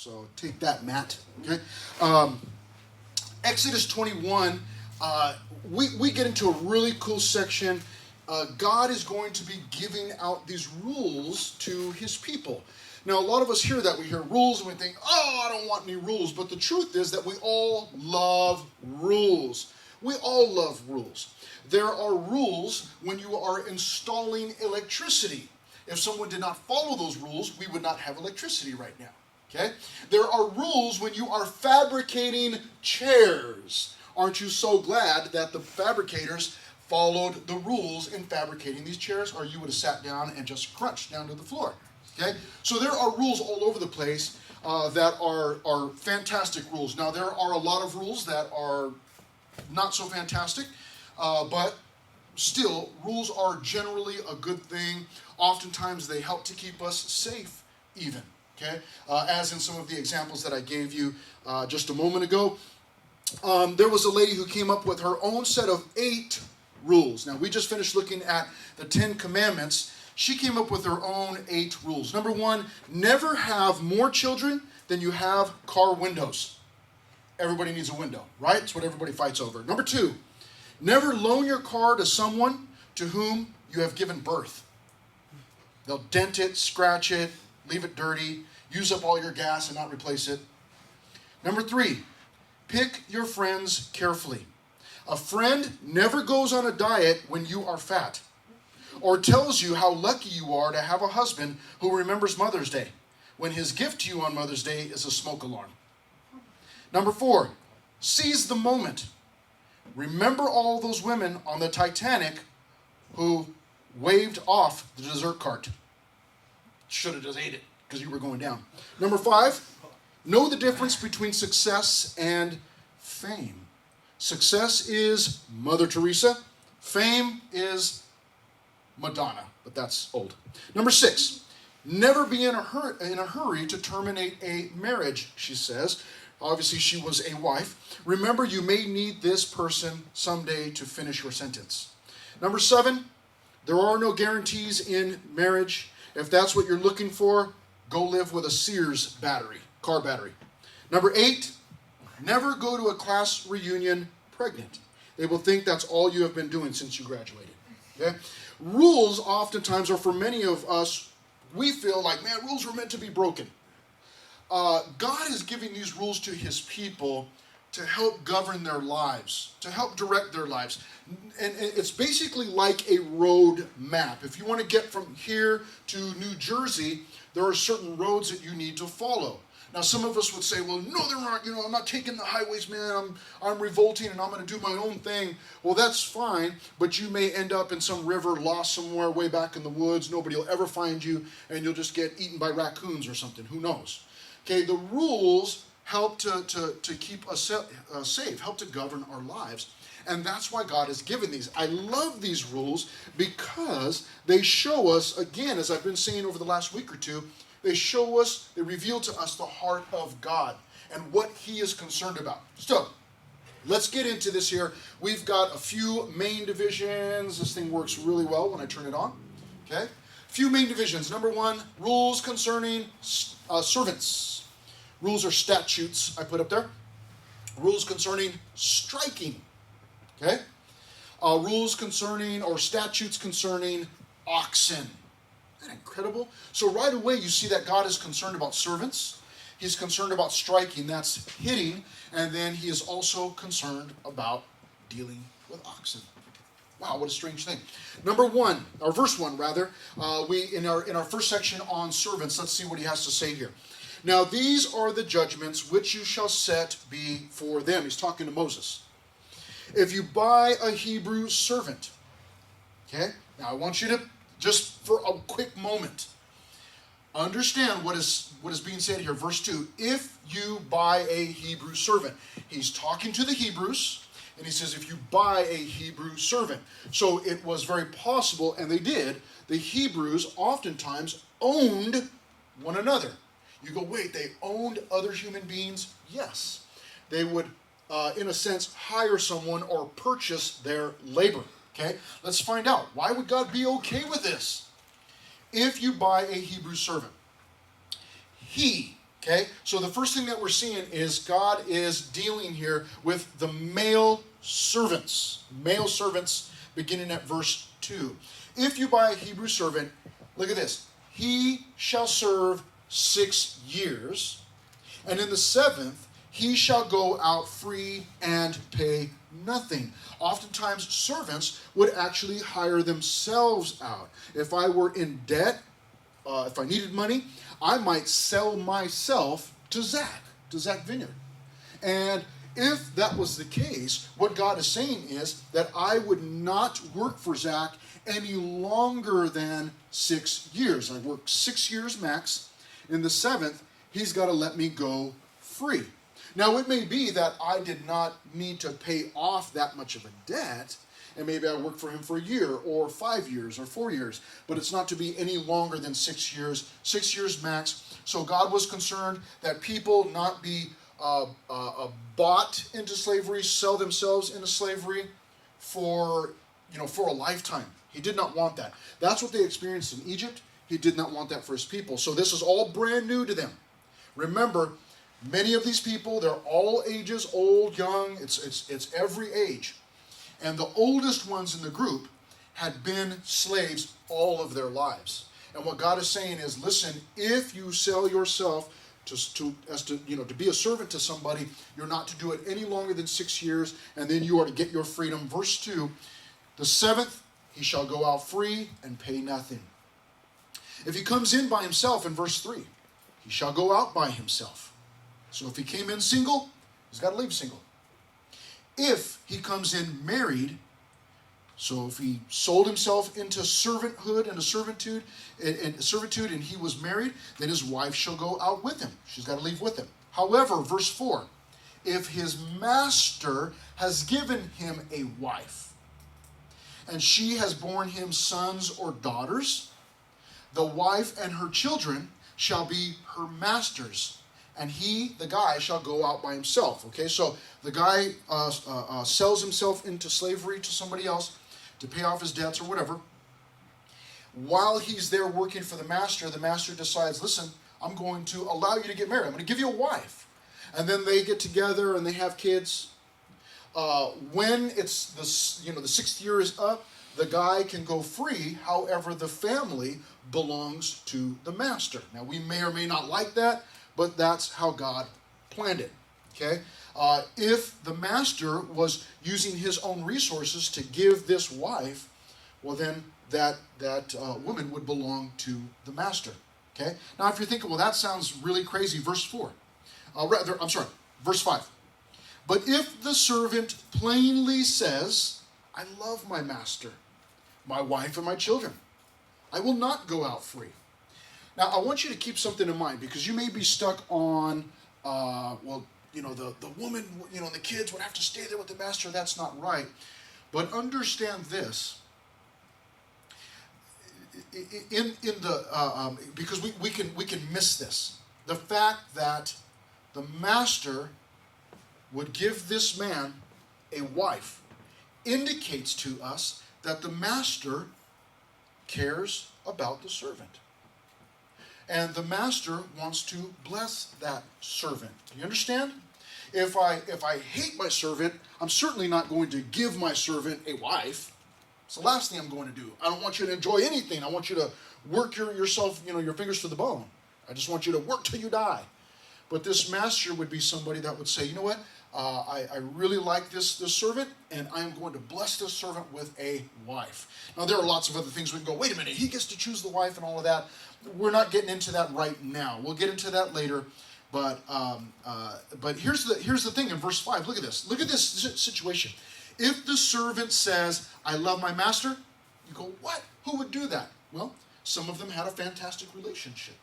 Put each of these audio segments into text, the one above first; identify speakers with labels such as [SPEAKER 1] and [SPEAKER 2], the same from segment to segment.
[SPEAKER 1] So take that, Matt. Okay. Exodus 21, we get into a really cool section. God is going to be giving out these rules to his people. Now, a lot of us hear that. We hear rules and we think, oh, I don't want any rules. But the truth is that we all love rules. We all love rules. There are rules when you are installing electricity. If someone did not follow those rules, we would not have electricity right now. Okay? There are rules when you are fabricating chairs. Aren't you so glad that the fabricators followed the rules in fabricating these chairs, or you would have sat down and just crunched down to the floor? Okay? So there are rules all over the place that are fantastic rules. Now, there are a lot of rules that are not so fantastic, but still, rules are generally a good thing. Oftentimes, they help to keep us safe, even. Okay? As in some of the examples that I gave you just a moment ago. There was a lady who came up with her own set of 8 rules. Now, we just finished looking at the 10 Commandments. She came up with her own 8 rules. Number 1, never have more children than you have car windows. Everybody needs a window, right? It's what everybody fights over. Number 2, never loan your car to someone to whom you have given birth. They'll dent it, scratch it, leave it dirty, use up all your gas and not replace it. Number 3, pick your friends carefully. A friend never goes on a diet when you are fat, or tells you how lucky you are to have a husband who remembers Mother's Day, when his gift to you on Mother's Day is a smoke alarm. Number 4, seize the moment. Remember all those women on the Titanic who waved off the dessert cart. Should have just ate it because you were going down. Number 5, know the difference between success and fame. Success is Mother Teresa. Fame is Madonna, but that's old. Number 6, never be in a hurry to terminate a marriage, she says. Obviously, she was a wife. Remember, you may need this person someday to finish your sentence. Number 7, there are no guarantees in marriage. If that's what you're looking for, go live with a Sears car battery. Number 8, never go to a class reunion pregnant. They will think that's all you have been doing since you graduated. Okay? Rules oftentimes are, for many of us, we feel like, man, rules were meant to be broken. God is giving these rules to his people to help govern their lives, to help direct their lives. And it's basically like a road map. If you want to get from here to New Jersey, there are certain roads that you need to follow. Now, some of us would say, well, no, there aren't. I'm not taking the highways, man. I'm revolting and I'm going to do my own thing. Well, that's fine, but you may end up in some river, lost somewhere way back in the woods. Nobody will ever find you, and you'll just get eaten by raccoons or something. Who knows? Okay, the rules help to keep us safe, help to govern our lives. And that's why God has given these. I love these rules because they show us, again, as I've been saying over the last week or two, they reveal to us the heart of God and what he is concerned about. So, let's get into this here. We've got a few main divisions. This thing works really well when I turn it on. Okay? Few main divisions. Number 1, rules concerning servants. Rules or statutes I put up there. Rules concerning striking. Okay? Rules concerning or statutes concerning oxen. Isn't that incredible? So right away you see that God is concerned about servants. He's concerned about striking, that's hitting, and then he is also concerned about dealing with oxen. Wow, what a strange thing. Number 1, or verse 1 rather, we in our first section on servants, let's see what he has to say here. Now these are the judgments which you shall set before them. He's talking to Moses. If you buy a Hebrew servant, okay? Now I want you to, just for a quick moment, understand what is being said here. Verse 2, if you buy a Hebrew servant. He's talking to the Hebrews, and he says if you buy a Hebrew servant. So it was very possible, and they did, the Hebrews oftentimes owned one another. You go, wait, they owned other human beings? Yes. They would, in a sense, hire someone or purchase their labor. Okay, let's find out. Why would God be okay with this? If you buy a Hebrew servant, he Okay, so the first thing that we're seeing is God is dealing here with the male servants. Male servants, beginning at verse 2. If you buy a Hebrew servant, look at this. He shall serve 6 years, and in the 7th he shall go out free and pay nothing. Oftentimes servants would actually hire themselves out. If I were in debt, if I needed money, I might sell myself to Zach Vineyard. And if that was the case, what God is saying is that I would not work for Zach any longer than 6 years. I work 6 years max. In the 7th, he's got to let me go free. Now, it may be that I did not need to pay off that much of a debt, and maybe I worked for him for a year or 5 years or 4 years, but it's not to be any longer than 6 years, 6 years max. So God was concerned that people not be bought into slavery, sell themselves into slavery for a lifetime. He did not want that. That's what they experienced in Egypt. He did not want that for his people. So this is all brand new to them. Remember, many of these people, they're all ages, old, young, it's every age. And the oldest ones in the group had been slaves all of their lives. And what God is saying is, listen, if you sell yourself to be a servant to somebody, you're not to do it any longer than 6 years, and then you are to get your freedom. Verse 2, the 7th he shall go out free and pay nothing. If he comes in by himself, in verse 3, he shall go out by himself. So if he came in single, he's got to leave single. If he comes in married, so if he sold himself into servanthood and servitude and he was married, then his wife shall go out with him. She's got to leave with him. However, verse 4, if his master has given him a wife, and she has borne him sons or daughters, the wife and her children shall be her master's, and he, the guy, shall go out by himself. Okay, so the guy sells himself into slavery to somebody else to pay off his debts or whatever. While he's there working for the master decides, listen, I'm going to allow you to get married. I'm going to give you a wife. And then they get together and they have kids. When it's the 6th year is up, the guy can go free. However, the family belongs to the master. Now, we may or may not like that, but that's how God planned it. Okay? If the master was using his own resources to give this wife, well, then that woman would belong to the master. Okay? Now, if you're thinking, well, that sounds really crazy, verse 4. Verse 5. But if the servant plainly says, I love my master, my wife, and my children, I will not go out free. Now, I want you to keep something in mind, because you may be stuck on, the woman, and the kids would have to stay there with the master. That's not right. But understand this. Because we can miss this. The fact that the master would give this man a wife indicates to us that the master cares about the servant. And the master wants to bless that servant. Do you understand? If I hate my servant, I'm certainly not going to give my servant a wife. It's the last thing I'm going to do. I don't want you to enjoy anything. I want you to work yourself, your fingers to the bone. I just want you to work till you die. But this master would be somebody that would say, you know what? I really like this servant, and I'm going to bless this servant with a wife. Now, there are lots of other things we can go, wait a minute, he gets to choose the wife and all of that. We're not getting into that right now. We'll get into that later. But here's the thing in verse 5. Look at this. Look at this situation. If the servant says, I love my master, you go, what? Who would do that? Well, some of them had a fantastic relationship.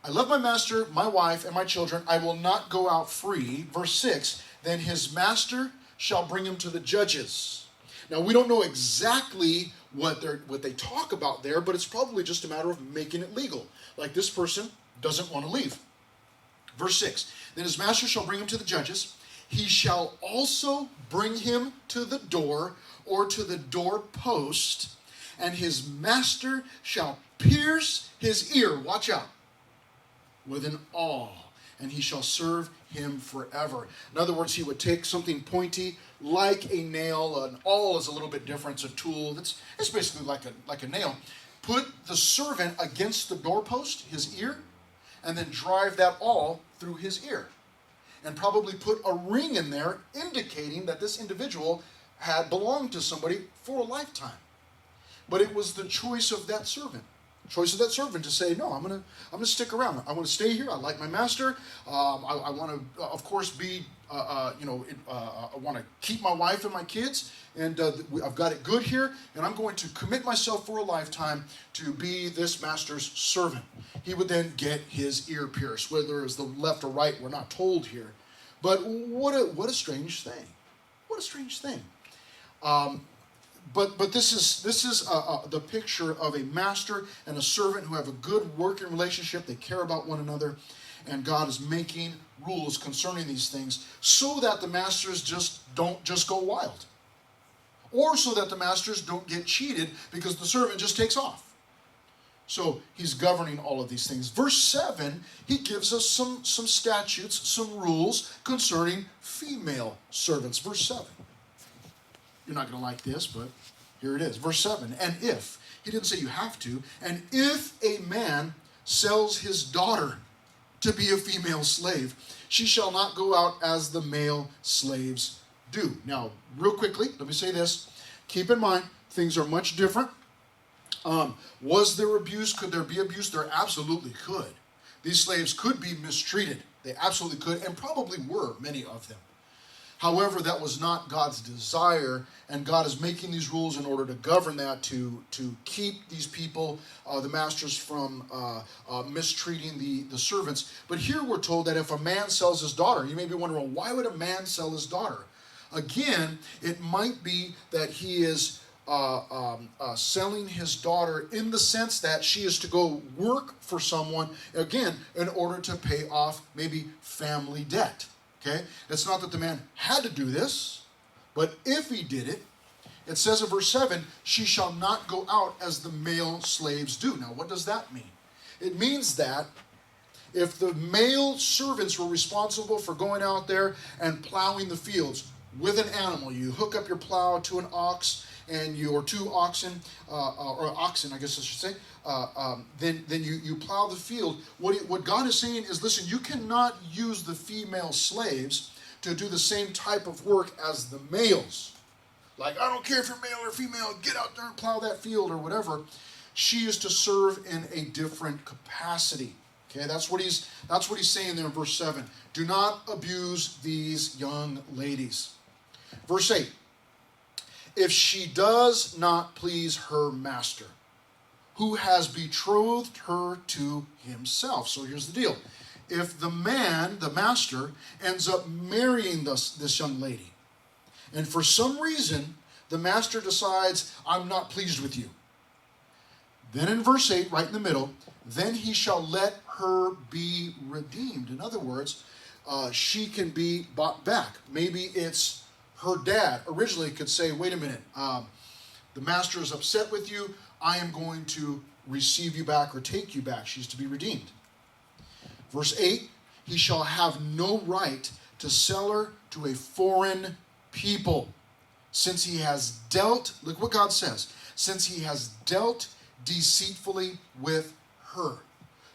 [SPEAKER 1] I love my master, my wife, and my children. I will not go out free. Verse 6, then his master shall bring him to the judges. Now, we don't know exactly what they talk about there, but it's probably just a matter of making it legal. Like this person doesn't want to leave. Verse 6, then his master shall bring him to the judges. He shall also bring him to the door or to the doorpost, and his master shall pierce his ear. Watch out. with an awl, and he shall serve him forever. In other words, he would take something pointy like a nail. An awl is a little bit different. It's a tool. It's basically like a nail. Put the servant against the doorpost, his ear, and then drive that awl through his ear. And probably put a ring in there indicating that this individual had belonged to somebody for a lifetime. But it was the choice of that servant. Choice of that servant to say, no, I'm gonna stick around. I want to stay here. I like my master. I want to, of course, be, I want to keep my wife and my kids, and I've got it good here, and I'm going to commit myself for a lifetime to be this master's servant. He would then get his ear pierced, whether it was the left or right, we're not told here. But what a strange thing. What a strange thing. But this is the picture of a master and a servant who have a good working relationship. They care about one another, and God is making rules concerning these things so that the masters don't just go wild, or so that the masters don't get cheated because the servant just takes off. So he's governing all of these things. Verse 7, he gives us some statutes, some rules concerning female servants. Verse 7. You're not going to like this, but here it is. Verse 7, and if, he didn't say you have to, and if a man sells his daughter to be a female slave, she shall not go out as the male slaves do. Now, real quickly, let me say this. Keep in mind, things are much different. Was there abuse? Could there be abuse? There absolutely could. These slaves could be mistreated. They absolutely could, and probably were, many of them. However, that was not God's desire, and God is making these rules in order to govern that, to keep these people, the masters, from mistreating the servants. But here we're told that if a man sells his daughter, you may be wondering, well, why would a man sell his daughter? Again, it might be that he is selling his daughter in the sense that she is to go work for someone, again, in order to pay off maybe family debt. Okay? It's not that the man had to do this, but if he did it, it says in verse 7, she shall not go out as the male slaves do. Now, what does that mean? It means that if the male servants were responsible for going out there and plowing the fields with an animal, you hook up your plow to an ox, or two oxen, or oxen, I guess I should say, then you plow the field. What God is saying is, listen, you cannot use the female slaves to do the same type of work as the males. Like, I don't care if you're male or female, get out there and plow that field or whatever. She is to serve in a different capacity. Okay, that's what he's saying there in verse 7. Do not abuse these young ladies. Verse 8. If she does not please her master, who has betrothed her to himself. So here's the deal. If the man, the master, ends up marrying this young lady, and for some reason the master decides, I'm not pleased with you, then in verse 8, right in the middle, then he shall let her be redeemed. In other words, she can be bought back. Maybe it's her dad originally could say, wait a minute, the master is upset with you. I am going to receive you back or take you back. She's to be redeemed. Verse 8, he shall have no right to sell her to a foreign people, since he has dealt, look what God says, since he has dealt deceitfully with her.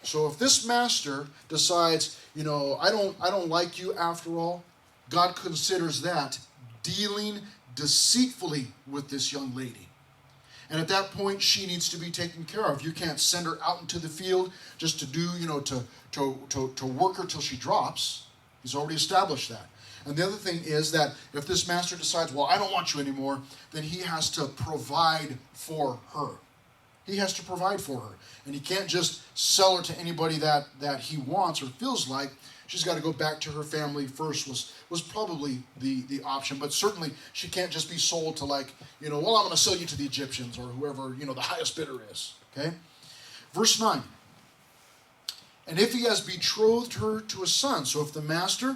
[SPEAKER 1] So if this master decides, I don't like you after all, God considers that dealing deceitfully with this young lady. And at that point, she needs to be taken care of. You can't send her out into the field just to do, to work her till she drops. He's already established that. And the other thing is that if this master decides, well, I don't want you anymore, then he has to provide for her. He has to provide for her. And he can't just sell her to anybody that he wants or feels like. She's got to go back to her family first was probably the option. But certainly she can't just be sold to I'm going to sell you to the Egyptians or whoever, the highest bidder is. Okay? Verse 9. And if he has betrothed her to a son, so if the master's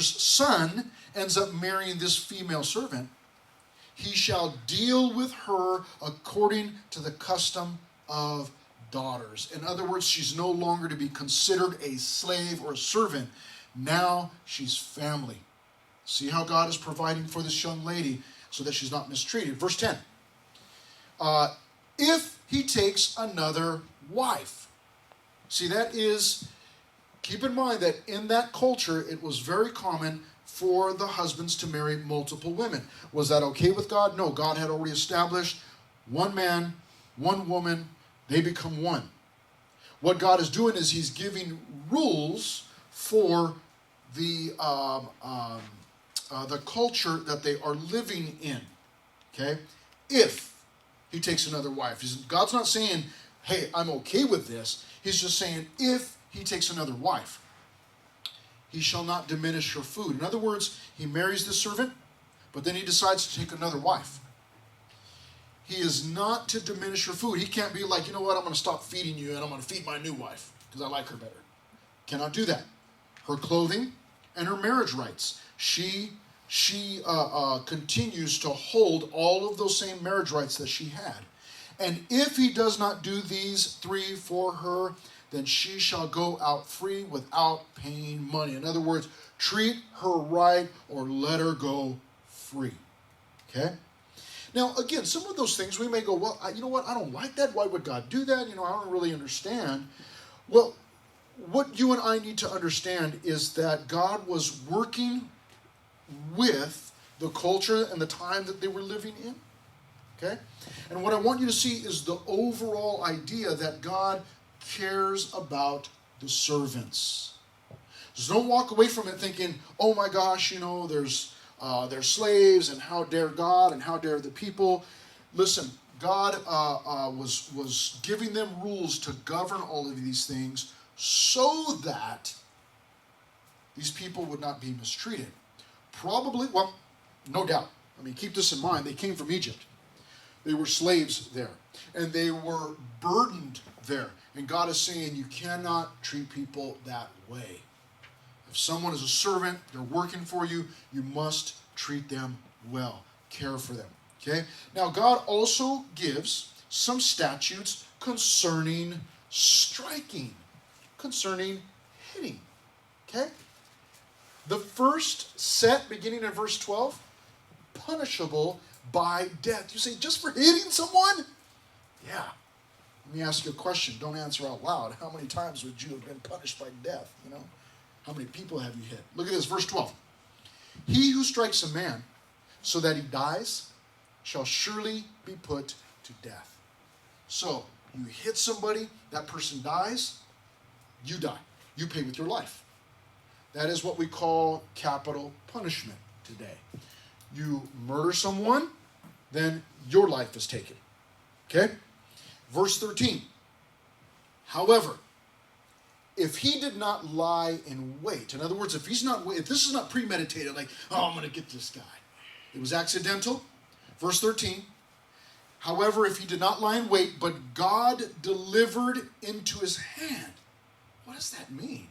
[SPEAKER 1] son ends up marrying this female servant, he shall deal with her according to the custom of daughters. In other words, she's no longer to be considered a slave or a servant. Now she's family. See how God is providing for this young lady so that she's not mistreated. Verse 10. If he takes another wife. See, that is, keep in mind that in that culture, it was very common for the husbands to marry multiple women. Was that okay with God? No, God had already established one man, one woman, they become one. What God is doing is he's giving rules for the culture that they are living in. Okay? If he takes another wife. God's not saying, hey, I'm okay with this. He's just saying, if he takes another wife, he shall not diminish her food. In other words, he marries the servant, but then he decides to take another wife. He is not to diminish her food. He can't be like, you know what, I'm going to stop feeding you and I'm going to feed my new wife because I like her better. Cannot do that. Her clothing and her marriage rights. She continues to hold all of those same marriage rights that she had. And if he does not do these three for her, then she shall go out free without paying money. In other words, treat her right or let her go free. Okay? Now, again, some of those things we may go, well, you know what, I don't like that. Why would God do that? I don't really understand. Well, what you and I need to understand is that God was working with the culture and the time that they were living in. Okay? And what I want you to see is the overall idea that God cares about the servants. So don't walk away from it thinking, oh my gosh, there's slaves, and how dare God, and how dare the people. Listen, God was giving them rules to govern all of these things so that these people would not be mistreated. Probably, well, no doubt. Keep this in mind. They came from Egypt. They were slaves there. And they were burdened there. And God is saying you cannot treat people that way. If someone is a servant, they're working for you, you must treat them well. Care for them. Okay? Now, God also gives some statutes concerning striking, concerning hitting. Okay? The first set, beginning in verse 12, punishable by death. You say, just for hitting someone? Yeah. Let me ask you a question. Don't answer out loud. How many times would you have been punished by death? How many people have you hit? Look at this, verse 12. He who strikes a man so that he dies shall surely be put to death. So, you hit somebody, that person dies, you die. You pay with your life. That is what we call capital punishment today. You murder someone, then your life is taken. Okay? Verse 13. However, if he did not lie in wait, in other words, if this is not premeditated, like, oh, I'm going to get this guy. It was accidental. Verse 13. However, if he did not lie in wait, but God delivered into his hand. What does that mean?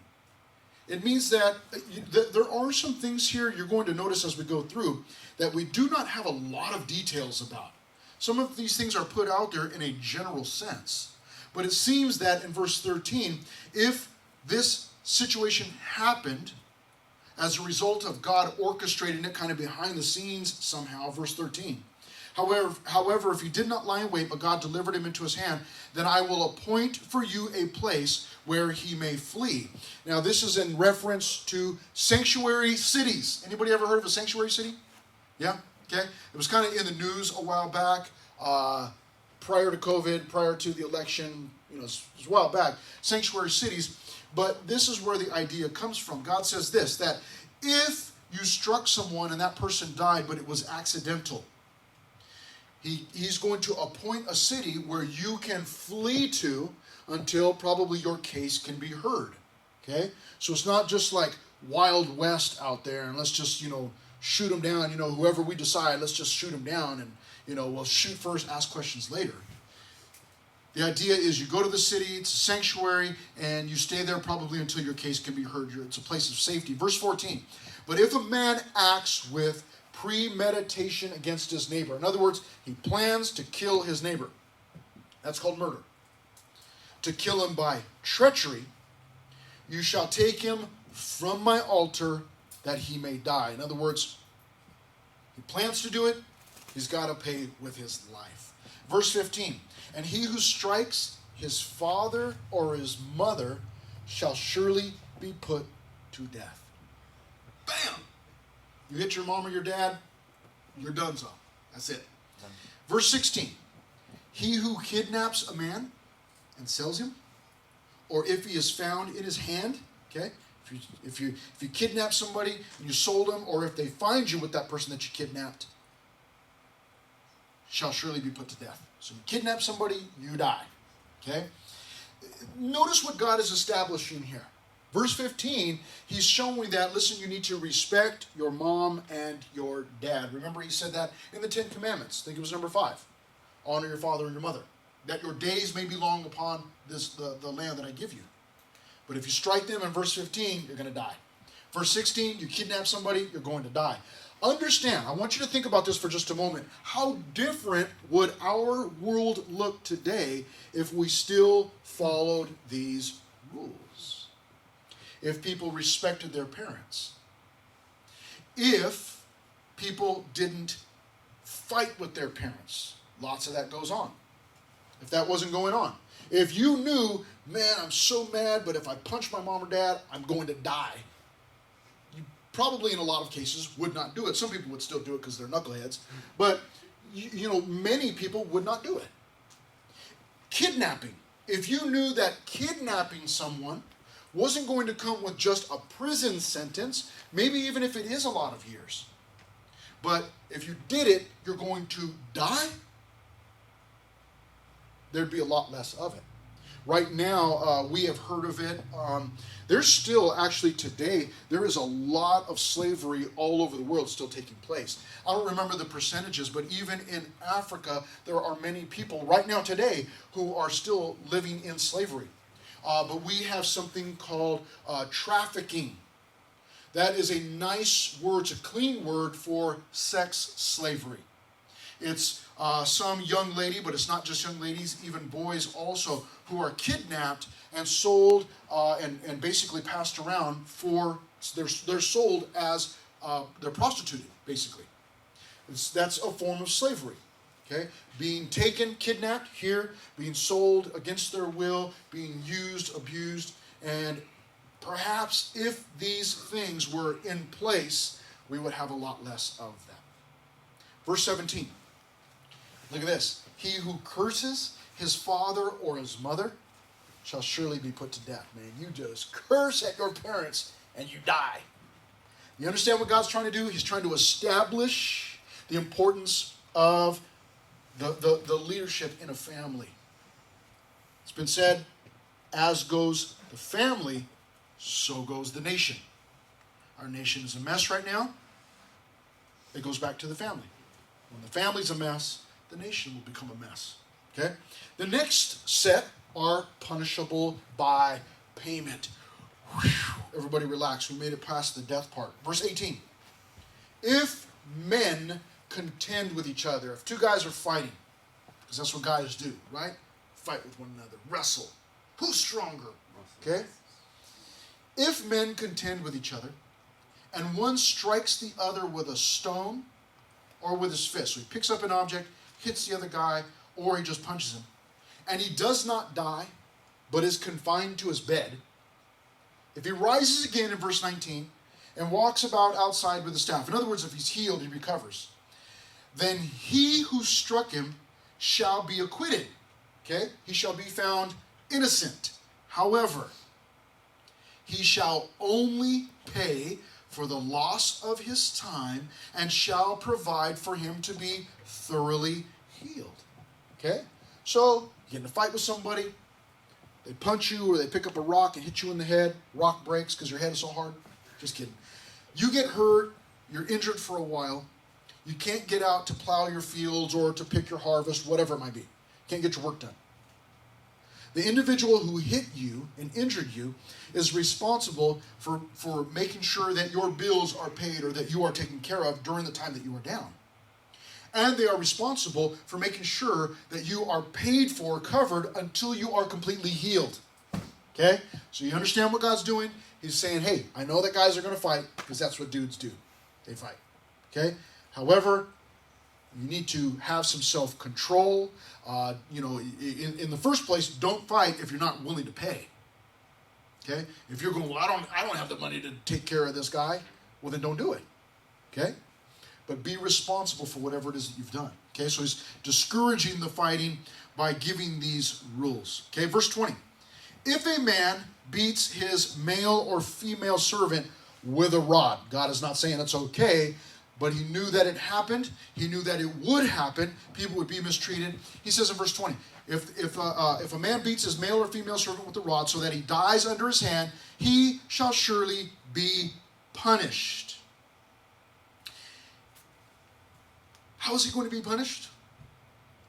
[SPEAKER 1] It means that there are some things here you're going to notice as we go through that we do not have a lot of details about. Some of these things are put out there in a general sense. But it seems that in verse 13, if this situation happened as a result of God orchestrating it kind of behind the scenes somehow, verse 13. However, if he did not lie in wait, but God delivered him into his hand, then I will appoint for you a place where he may flee. Now, this is in reference to sanctuary cities. Anybody ever heard of a sanctuary city? Yeah? Okay. It was kind of in the news a while back, prior to COVID, prior to the election, it was a while back, sanctuary cities. But this is where the idea comes from. God says this, that if you struck someone and that person died, but it was accidental, he's going to appoint a city where you can flee to until probably your case can be heard. Okay? So it's not just like Wild West out there and let's just, shoot them down, whoever we decide, let's just shoot them down and, we'll shoot first, ask questions later. The idea is you go to the city, it's a sanctuary, and you stay there probably until your case can be heard. It's a place of safety. Verse 14, but if a man acts with premeditation against his neighbor, in other words, he plans to kill his neighbor. That's called murder. to kill him by treachery, you shall take him from my altar that he may die. In other words, he plans to do it, he's got to pay with his life. Verse 15, and he who strikes his father or his mother shall surely be put to death. Bam! You hit your mom or your dad, you're done so. That's it. Verse 16, he who kidnaps a man and sells him, or if he is found in his hand, okay? If you kidnap somebody and you sold him, or if they find you with that person that you kidnapped, shall surely be put to death. So you kidnap somebody, you die. Okay? Notice what God is establishing here. Verse 15, he's showing that, listen, you need to respect your mom and your dad. Remember he said that in the 10 Commandments. I think it was number 5. Honor your father and your mother, that your days may be long upon the land that I give you. But if you strike them in verse 15, you're going to die. Verse 16, you kidnap somebody, you're going to die. Understand, I want you to think about this for just a moment. How different would our world look today if we still followed these rules? If people respected their parents? If people didn't fight with their parents? Lots of that goes on. If that wasn't going on. If you knew, man, I'm so mad, but if I punch my mom or dad, I'm going to die. You probably, in a lot of cases, would not do it. Some people would still do it because they're knuckleheads. But, many people would not do it. Kidnapping. If you knew that kidnapping someone wasn't going to come with just a prison sentence, maybe even if it is a lot of years, but if you did it, you're going to die, there'd be a lot less of it. Right now, we have heard of it. There's still, actually today, there is a lot of slavery all over the world still taking place. I don't remember the percentages, but even in Africa, there are many people right now today who are still living in slavery. But we have something called trafficking. That is a nice word, it's a clean word for sex slavery. It's some young lady, but it's not just young ladies, even boys also, who are kidnapped and sold and basically passed around for, they're sold as, they're prostituted, basically. That's a form of slavery, okay? Being taken, kidnapped here, being sold against their will, being used, abused, and perhaps if these things were in place, we would have a lot less of them. Verse 17. Look at this. He who curses his father or his mother shall surely be put to death. Man, you just curse at your parents and you die. You understand what God's trying to do? He's trying to establish the importance of the leadership in a family. It's been said, as goes the family, so goes the nation. Our nation is a mess right now. It goes back to the family. When the family's a mess, the nation will become a mess. Okay? The next set are punishable by payment. Whew. Everybody relax. We made it past the death part. Verse 18. If men contend with each other, if two guys are fighting, because that's what guys do, right? Fight with one another, wrestle. Who's stronger? Okay? If men contend with each other, and one strikes the other with a stone or with his fist, so he picks up an object, hits the other guy, or he just punches him, and he does not die, but is confined to his bed, if he rises again in verse 19 and walks about outside with a staff, in other words, if he's healed, he recovers, then he who struck him shall be acquitted. Okay? He shall be found innocent. However, he shall only pay for the loss of his time and shall provide for him to be thoroughly healed. Okay? So, you get in a fight with somebody, they punch you or they pick up a rock and hit you in the head, rock breaks because your head is so hard. Just kidding. You get hurt, you're injured for a while, you can't get out to plow your fields or to pick your harvest, whatever it might be. Can't get your work done. The individual who hit you and injured you is responsible for making sure that your bills are paid or that you are taken care of during the time that you are down. and they are responsible for making sure that you are paid for, covered, until you are completely healed. Okay? So you understand what God's doing? He's saying, hey, I know that guys are going to fight, because that's what dudes do. They fight. Okay? However, you need to have some self-control. In the first place, don't fight if you're not willing to pay. Okay? If you're going, well, I don't have the money to take care of this guy, well, then don't do it. Okay? But be responsible for whatever it is that you've done. Okay? So he's discouraging the fighting by giving these rules. Okay? Verse 20. If a man beats his male or female servant with a rod, God is not saying it's okay, but he knew that it happened. He knew that it would happen. People would be mistreated. He says in verse 20, if a man beats his male or female servant with a rod so that he dies under his hand, he shall surely be punished. How is he going to be punished?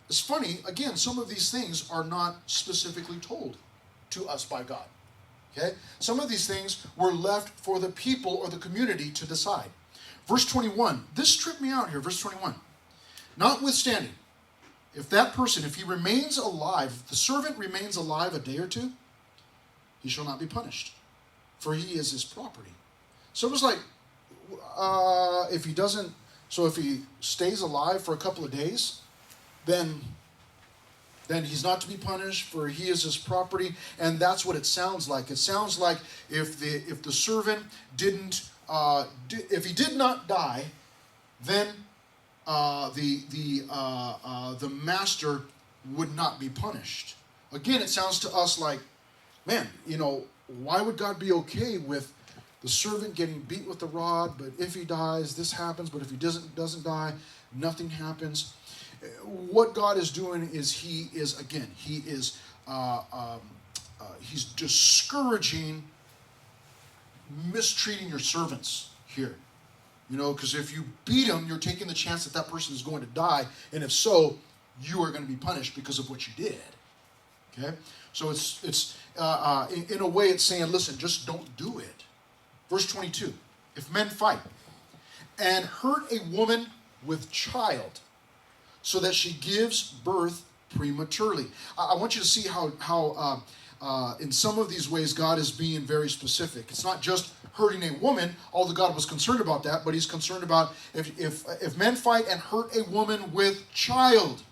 [SPEAKER 1] It's funny, again, some of these things are not specifically told to us by God. Okay? Some of these things were left for the people or the community to decide. Verse 21, this tripped me out here, verse 21. Notwithstanding, if he remains alive, if the servant remains alive a day or two, he shall not be punished, for he is his property. So it was like, if he stays alive for a couple of days, then he's not to be punished, for he is his property. And that's what it sounds like. It sounds like if the servant didn't, if he did not die, then the master would not be punished. Again, it sounds to us like, man, why would God be okay with the servant getting beat with the rod? But if he dies, this happens. But if he doesn't die, nothing happens. What God is doing is he's discouraging mistreating your servants here. Because if you beat them, you're taking the chance that person is going to die, and if so, you are going to be punished because of what you did. Okay, so it's in a way it's saying, listen, just don't do it. Verse 22: if men fight and hurt a woman with child, so that she gives birth prematurely. I want you to see how in some of these ways God is being very specific. It's not just hurting a woman, although God was concerned about that, but he's concerned about if men fight and hurt a woman with child,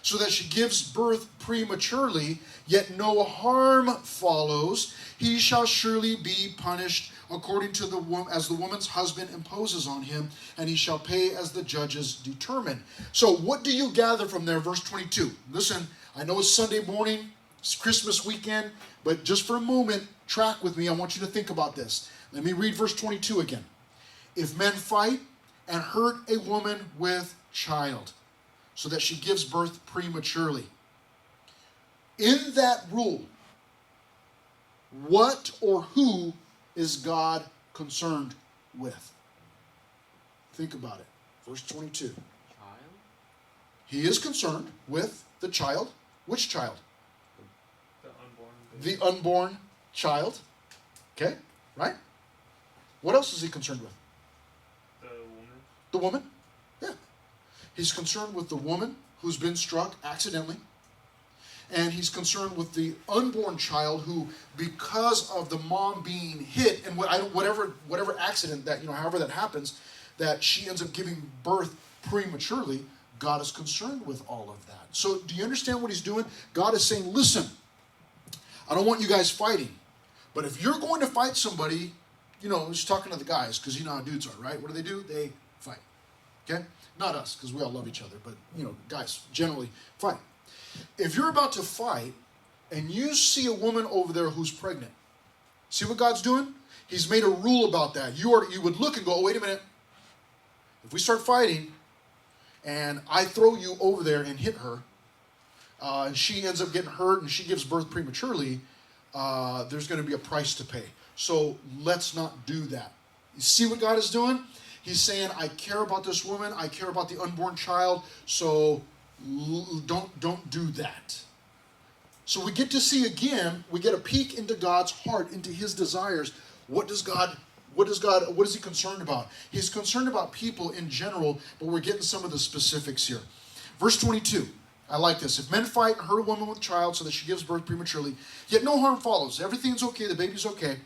[SPEAKER 1] so that she gives birth prematurely, yet no harm follows, he shall surely be punished according to as the woman's husband imposes on him, and he shall pay as the judges determine. So what do you gather from there, verse 22? Listen, I know it's Sunday morning, it's Christmas weekend, but just for a moment, track with me. I want you to think about this. Let me read verse 22 again. If men fight and hurt a woman with child, so that she gives birth prematurely. In that rule, what or who is God concerned with? Think about it. Verse 22.
[SPEAKER 2] Child?
[SPEAKER 1] He is concerned with the child. Which child?
[SPEAKER 2] The unborn baby.
[SPEAKER 1] The unborn child. Okay, right? What else is he concerned with?
[SPEAKER 2] The woman.
[SPEAKER 1] The woman? Yeah. He's concerned with the woman who's been struck accidentally. And he's concerned with the unborn child who, because of the mom being hit and whatever accident that, however that happens, that she ends up giving birth prematurely, God is concerned with all of that. So do you understand what he's doing? God is saying, listen, I don't want you guys fighting. But if you're going to fight somebody, he's talking to the guys, because you know how dudes are, right? What do? They fight. Okay? Not us, because we all love each other, but, guys generally fight. If you're about to fight and you see a woman over there who's pregnant, see what God's doing? He's made a rule about that. You would look and go, oh, wait a minute. If we start fighting and I throw you over there and hit her, and she ends up getting hurt and she gives birth prematurely, there's going to be a price to pay. So let's not do that. You see what God is doing? He's saying, I care about this woman. I care about the unborn child. So don't do that. So we get to see again, we get a peek into God's heart, into his desires. What does God What is he concerned about? He's concerned about people in general, but we're getting some of the specifics here. Verse 22. I like this. If men fight and hurt a woman with child so that she gives birth prematurely, yet no harm follows, everything's okay, the baby's okay,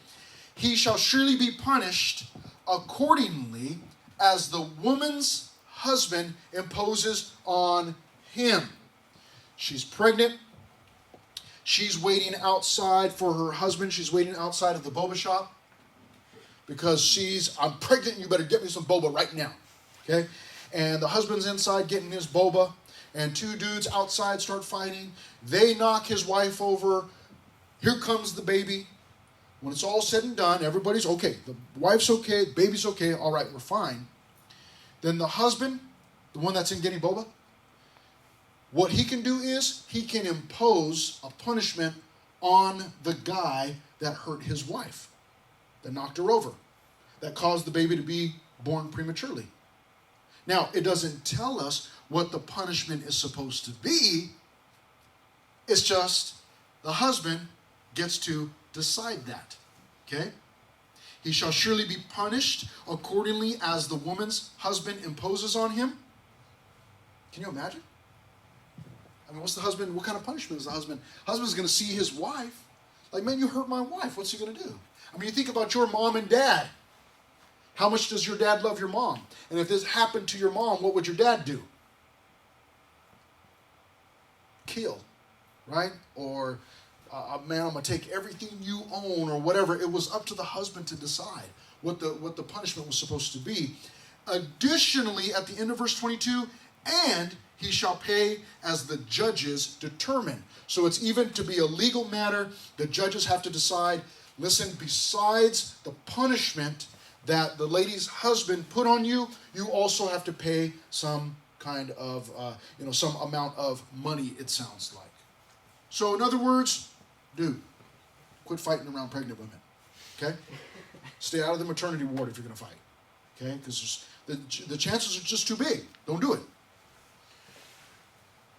[SPEAKER 1] he shall surely be punished accordingly as the woman's husband imposes on him. She's pregnant. She's waiting outside for her husband. She's waiting outside of the boba shop because I'm pregnant, you better get me some boba right now. Okay? And the husband's inside getting his boba, and two dudes outside start fighting. They knock his wife over. Here comes the baby. When it's all said and done, everybody's okay. The wife's okay, the baby's okay, all right, we're fine. Then the husband, the one that's in getting boba, what he can do is he can impose a punishment on the guy that hurt his wife, that knocked her over, that caused the baby to be born prematurely. Now, it doesn't tell us what the punishment is supposed to be. It's just the husband gets to decide that. Okay? He shall surely be punished accordingly as the woman's husband imposes on him. Can you imagine? I mean, what kind of punishment is the husband? Husband's going to see his wife. Like, man, you hurt my wife. What's he going to do? I mean, you think about your mom and dad. How much does your dad love your mom? And if this happened to your mom, what would your dad do? Kill, right? Or, man, I'm going to take everything you own or whatever. It was up to the husband to decide what the punishment was supposed to be. Additionally, at the end of verse 22, and he shall pay as the judges determine. So it's even to be a legal matter, the judges have to decide, listen, besides the punishment that the lady's husband put on you, you also have to pay some kind of, some amount of money, it sounds like. So in other words, dude, quit fighting around pregnant women, okay? Stay out of the maternity ward if you're going to fight, okay? Because the chances are just too big. Don't do it.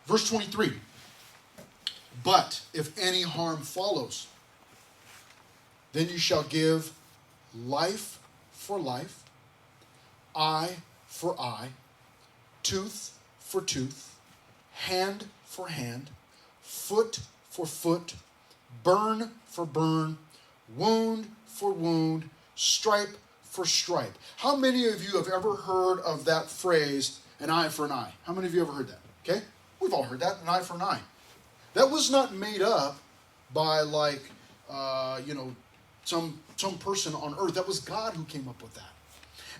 [SPEAKER 1] Verse 23, but if any harm follows, then you shall give life for life, eye for eye, tooth for tooth, hand for hand, foot for foot, burn for burn, wound for wound, stripe for stripe. How many of you have ever heard of that phrase, an eye for an eye? How many of you ever heard that? Okay? We've all heard that, an eye for an eye. That was not made up by some person on earth. That was God who came up with that.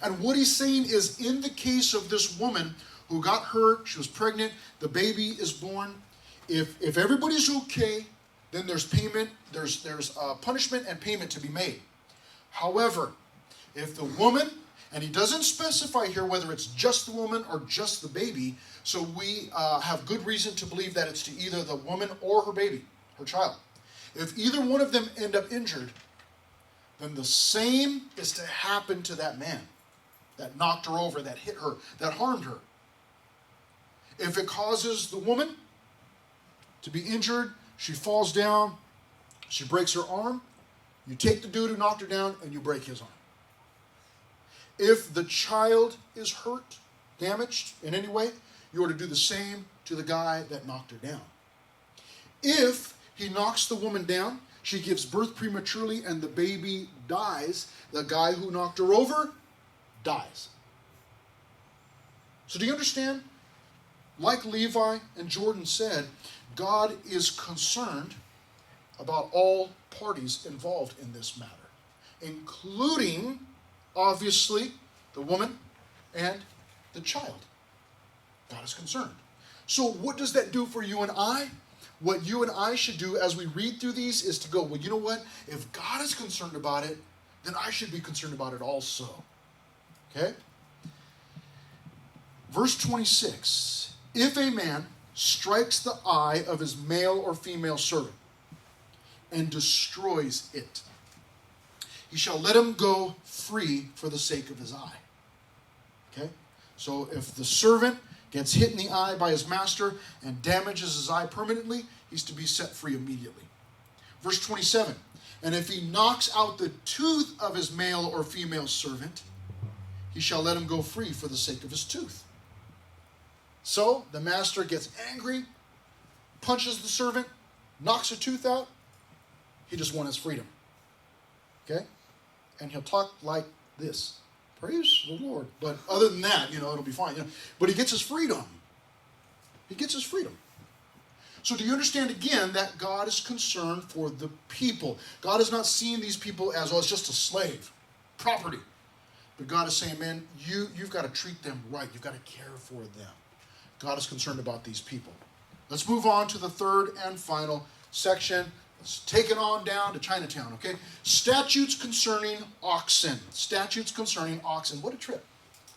[SPEAKER 1] And what he's saying is, in the case of this woman who got hurt, she was pregnant, the baby is born, if everybody's okay, then there's payment, there's punishment and payment to be made. However, if the woman, and he doesn't specify here whether it's just the woman or just the baby, so we have good reason to believe that it's to either the woman or her baby, her child. If either one of them end up injured, then the same is to happen to that man that knocked her over, that hit her, that harmed her. If it causes the woman to be injured, she falls down, she breaks her arm, you take the dude who knocked her down and you break his arm. If the child is hurt, damaged in any way, you are to do the same to the guy that knocked her down. If he knocks the woman down, she gives birth prematurely and the baby dies, the guy who knocked her over dies. So do you understand? Like Levi and Jordan said, God is concerned about all parties involved in this matter, including, obviously, the woman and the child. God is concerned. So what does that do for you and I? What you and I should do as we read through these is to go, well, you know what? If God is concerned about it, then I should be concerned about it also. Okay? Verse 26, if a man strikes the eye of his male or female servant and destroys it, he shall let him go free for the sake of his eye. Okay? So if the servant gets hit in the eye by his master and damages his eye permanently, he's to be set free immediately. Verse 27, And if he knocks out the tooth of his male or female servant, he shall let him go free for the sake of his tooth. So the master gets angry, punches the servant, knocks a tooth out. He just won his freedom. Okay? And he'll talk like this. Praise the Lord. But other than that, it'll be fine. But he gets his freedom. He gets his freedom. So do you understand again that God is concerned for the people? God is not seeing these people as, it's just a slave, property. But God is saying, man, you've got to treat them right. You've got to care for them. God is concerned about these people. Let's move on to the third and final section. Let's take it on down to Chinatown, okay? Statutes concerning oxen. Statutes concerning oxen. What a trip.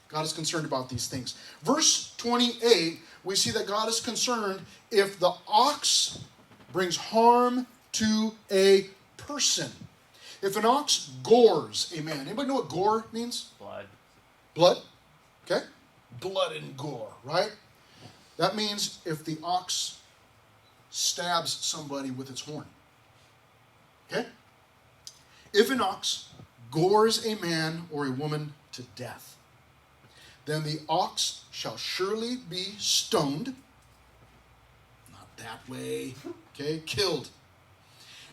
[SPEAKER 1] God is concerned about these things. Verse 28, we see that God is concerned if the ox brings harm to a person. If an ox gores a man. Anybody know what gore means?
[SPEAKER 2] Blood.
[SPEAKER 1] Blood? Okay? Blood and gore, right? That means if the ox stabs somebody with its horn. Okay? If an ox gores a man or a woman to death, then the ox shall surely be stoned. Not that way. Okay? Killed.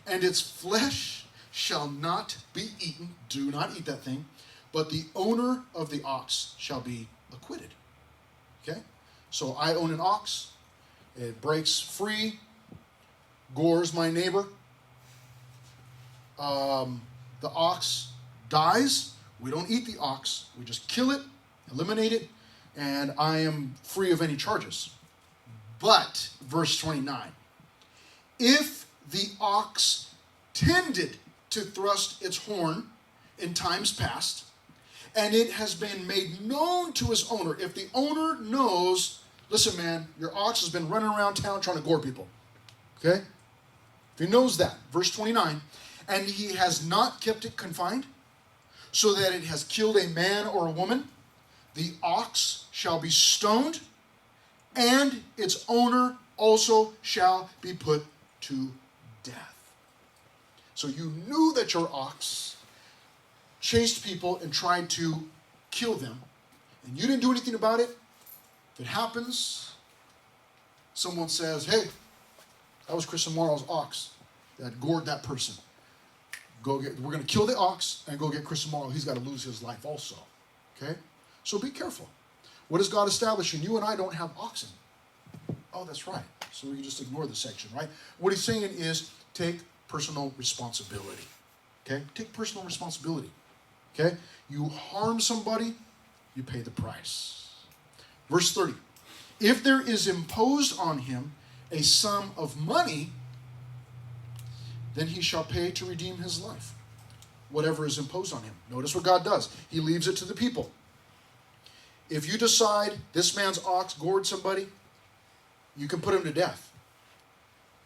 [SPEAKER 1] And its flesh shall not be eaten. Do not eat that thing. But the owner of the ox shall be acquitted. Okay? So I own an ox. It breaks free. Gores my neighbor. The ox dies. We don't eat the ox. We just kill it, eliminate it, and I am free of any charges. But, verse 29, if the ox tended to thrust its horn in times past, and it has been made known to his owner, if the owner knows, listen man, your ox has been running around town trying to gore people, okay? If he knows that, verse 29, and he has not kept it confined, so that it has killed a man or a woman, the ox shall be stoned, and its owner also shall be put to death. So you knew that your ox chased people and tried to kill them, and you didn't do anything about it. If it happens, someone says, hey, that was Chris Amaro's ox that gored that person. We're going to kill the ox and go get Chris Amaro. He's got to lose his life also. Okay? So be careful. What is God establishing? You and I don't have oxen. Oh, that's right. So we can just ignore the section, right? What he's saying is take personal responsibility. Okay? Take personal responsibility. Okay? You harm somebody, you pay the price. Verse 30. If there is imposed on him a sum of money, then he shall pay to redeem his life, whatever is imposed on him. Notice what God does. He leaves it to the people. If you decide this man's ox gored somebody, you can put him to death.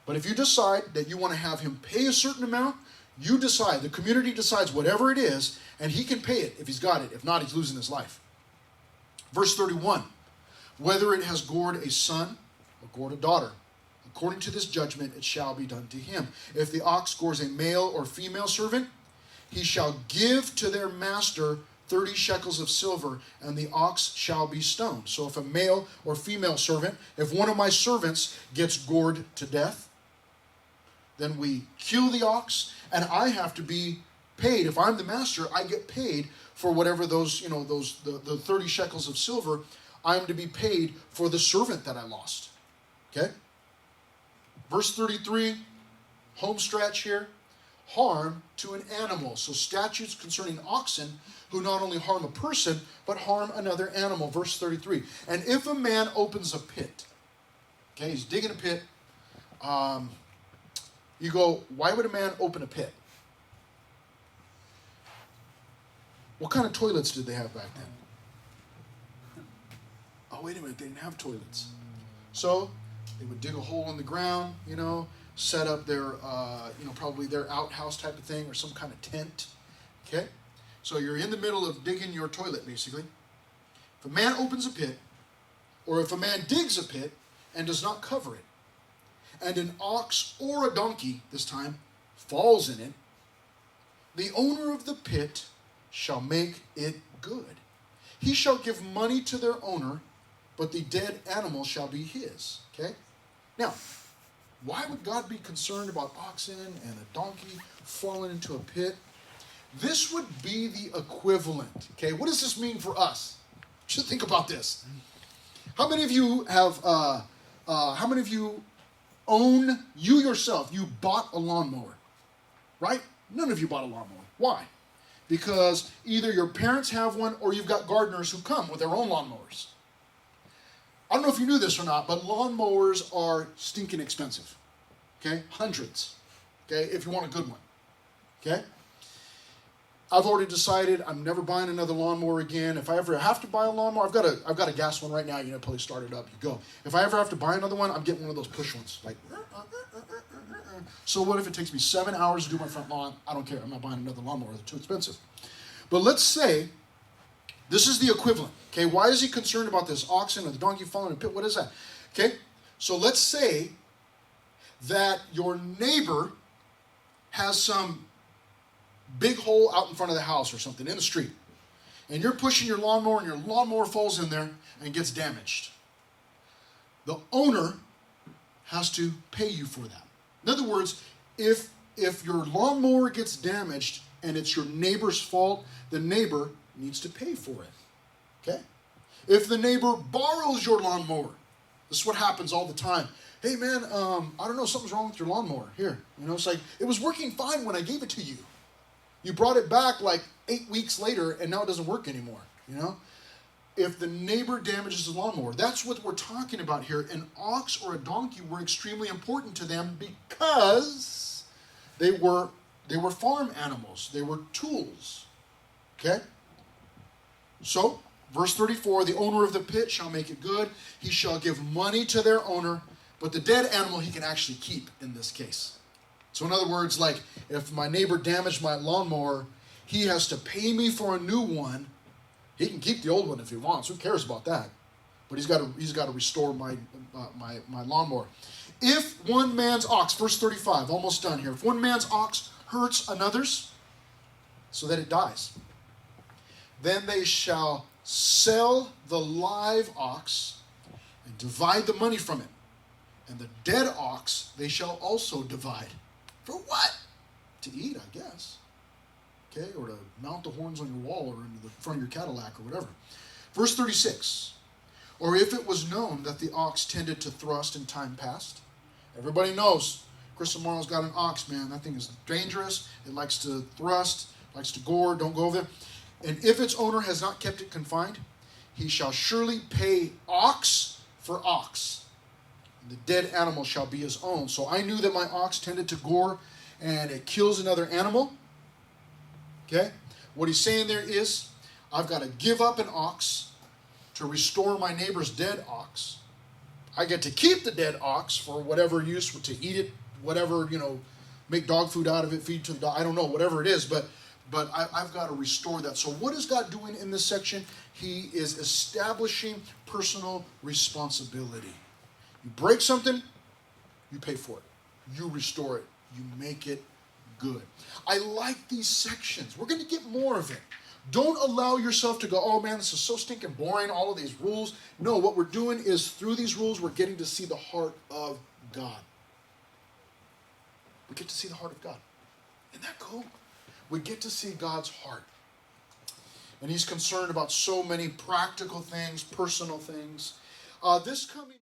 [SPEAKER 1] But if you decide that you want to have him pay a certain amount, you decide, the community decides whatever it is, and he can pay it if he's got it. If not, he's losing his life. Verse 31, whether it has gored a son or gored a daughter, according to this judgment, it shall be done to him. If the ox gores a male or female servant, he shall give to their master 30 shekels of silver, and the ox shall be stoned. So if a male or female servant, if one of my servants gets gored to death, then we kill the ox, and I have to be paid. If I'm the master, I get paid for whatever the 30 shekels of silver, I'm to be paid for the servant that I lost. Okay? Verse 33, home stretch here, harm to an animal. So statutes concerning oxen who not only harm a person, but harm another animal. Verse 33, and if a man opens a pit, okay, he's digging a pit, you go, why would a man open a pit? What kind of toilets did they have back then? Oh, wait a minute, they didn't have toilets. So they would dig a hole in the ground, set up their, probably their outhouse type of thing or some kind of tent. Okay? So you're in the middle of digging your toilet, basically. If a man opens a pit, or if a man digs a pit and does not cover it, and an ox or a donkey, this time, falls in it, The owner of the pit shall make it good. He shall give money to their owner, but the dead animal shall be his. Okay? Now, why would God be concerned about oxen and a donkey falling into a pit? This would be the equivalent. Okay, what does this mean for us? Just think about this. How many of you have? How many of you own, you yourself? You bought a lawnmower, right? None of you bought a lawnmower. Why? Because either your parents have one or you've got gardeners who come with their own lawnmowers. I don't know if you knew this or not, but lawnmowers are stinking expensive. Okay, hundreds. Okay, if you want a good one. Okay. I've already decided I'm never buying another lawnmower again. If I ever have to buy a lawnmower, I've got a gas one right now. You know, probably start it up, you go. If I ever have to buy another one, I'm getting one of those push ones. Like, so what if it takes me 7 hours to do my front lawn? I don't care. I'm not buying another lawnmower. They're too expensive. But let's say this is the equivalent. Okay, why is he concerned about this oxen or the donkey falling in a pit? What is that? Okay, so let's say that your neighbor has some big hole out in front of the house or something in the street, and you're pushing your lawnmower and your lawnmower falls in there and gets damaged. The owner has to pay you for that. In other words, if your lawnmower gets damaged and it's your neighbor's fault, the neighbor needs to pay for it. Okay? If the neighbor borrows your lawnmower, this is what happens all the time. Hey man, I don't know, something's wrong with your lawnmower. Here, you know, it's like, it was working fine when I gave it to you. You brought it back like 8 weeks later and now it doesn't work anymore, you know? If the neighbor damages the lawnmower, that's what we're talking about here. An ox or a donkey were extremely important to them because they were farm animals. They were tools. Okay? So, verse 34, the owner of the pit shall make it good. He shall give money to their owner, but the dead animal he can actually keep in this case. So in other words, like if my neighbor damaged my lawnmower, he has to pay me for a new one. He can keep the old one if he wants. Who cares about that? But he's got to restore my lawnmower. If one man's ox, verse 35, almost done here. If one man's ox hurts another's, so that it dies, then they shall sell the live ox and divide the money from it. And the dead ox they shall also divide. For what? To eat, I guess. Okay, or to mount the horns on your wall or into the front of your Cadillac or whatever. Verse 36. Or if it was known that the ox tended to thrust in time past. Everybody knows Chris Amaro's got an ox, man. That thing is dangerous. It likes to thrust, likes to gore. Don't go over there. And if its owner has not kept it confined, he shall surely pay ox for ox. And the dead animal shall be his own. So I knew that my ox tended to gore and it kills another animal. Okay? What he's saying there is, I've got to give up an ox to restore my neighbor's dead ox. I get to keep the dead ox for whatever use, to eat it, whatever, you know, make dog food out of it, feed to the dog, I don't know, whatever it is, but I've got to restore that. So what is God doing in this section? He is establishing personal responsibility. You break something, you pay for it. You restore it. You make it good. I like these sections. We're going to get more of it. Don't allow yourself to go, oh man, this is so stinking boring, all of these rules. No, what we're doing is through these rules, we're getting to see the heart of God. We get to see the heart of God. Isn't that cool? We get to see God's heart. And he's concerned about so many practical things, personal things. This coming